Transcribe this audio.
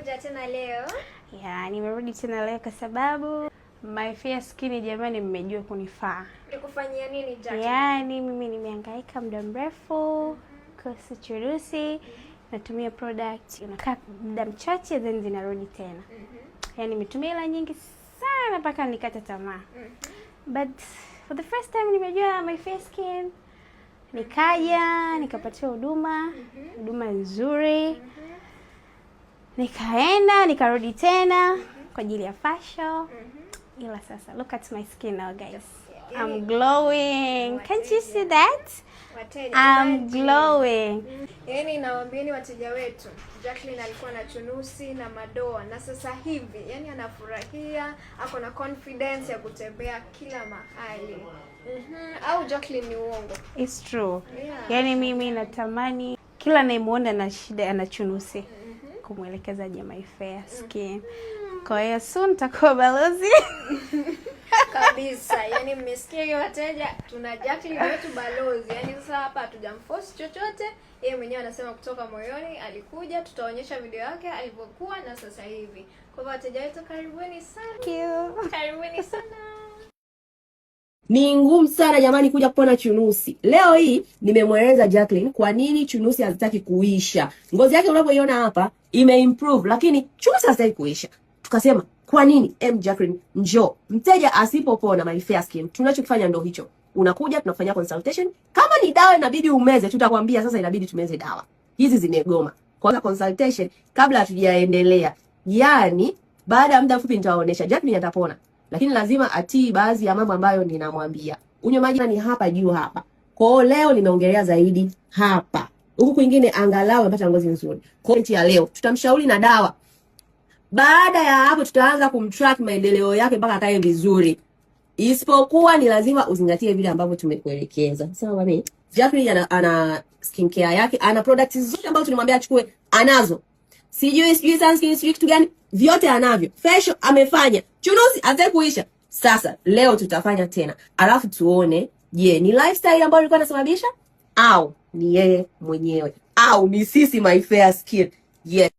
umekuja tena leo? Nimerudi tena leo kwa sababu my fair skin jamani mmejua kunifaa. Nikufanyia nini Jackie? Mimi nimehangaika muda mrefu kuhusu chunusi. Natumia product unakaa muda mchache then zinarudi tena. Nimetumia hela nyingi sana mpaka nikata tamaa. But for the first time nimejua my fair skin. Nikaja, nikapatiwa huduma nzuri. Nikaenda, nikarudi tena kwa ajili ya fashion. Ila sasa look at my skin now guys. I'm glowing. Can't you see that? I'm glowing. Nawaambieni wateja wetu, Jacqueline alikuwa na chunusi na madoa na sasa hivi anafurahia, ako na confidence ya kutembea kila mahali. Au Jacqueline ni uongo? It's true. Mimi natamani kila naimuona na shida ana chunusi kumwelekeza my fair skin. Kwa hiyo soon takuwa balozi. Kabisa. Mmesikia hiyo wateja, tuna Jacqueline wetu balozi. Sasa hapa hatujamforce chochote. Yeye mwenyewe anasema kutoka moyoni alikuja, tutaonyesha video yake alivyokuwa na sasa hivi. Kwa hivyo wateja wetu karibuni sana. Thank you. Karibuni sana. Ni ngumu sana jamani kuja kupona chunusi. Leo hii nimemweleza Jacqueline kwa nini chunusi hazitaki kuisha. Ngozi yake unavyoiona hapa imeimprove lakini chunusi hazitaki kuisha. Tukasema kwa nini? Jacqueline njoo. Mteja asipopona my fair skin, tunachokifanya ndio hicho. Unakuja tunafanya consultation. Kama ni dawa inabidi umeze, tutakwambia sasa inabidi tumeze dawa. Hizi zimegoma. Kwa consultation kabla hatujaendelea. Baada ya muda mfupi nitawaonesha Jacqueline atapona. Lakini lazima atii baadhi ya mambo ambayo ninamwambia. Unywe maji ni hapa juu hapa. Kwa hiyo leo nimeongelea zaidi hapa. Huku kwingine angalau unapata ngozi nzuri. Point ya leo tutamshauri na dawa. Baada ya hapo tutaanza kumtrack maendeleo yake mpaka akae vizuri. Isipokuwa ni lazima uzingatie vile ambavyo tumekuelekeza. Sawa mami? Jacqueline ana skincare yake, ana products zote ambazo tulimwambia achukue, anazo. Sijui sunscreen, sijui kitu gani, vyote anavyo. Facial amefanya. Chunusi hazitaki kuisha. Sasa leo tutafanya tena. Alafu tuone, je, ni lifestyle ambayo ilikuwa inasababisha au ni yeye mwenyewe au ni sisi my fair skin. Yes.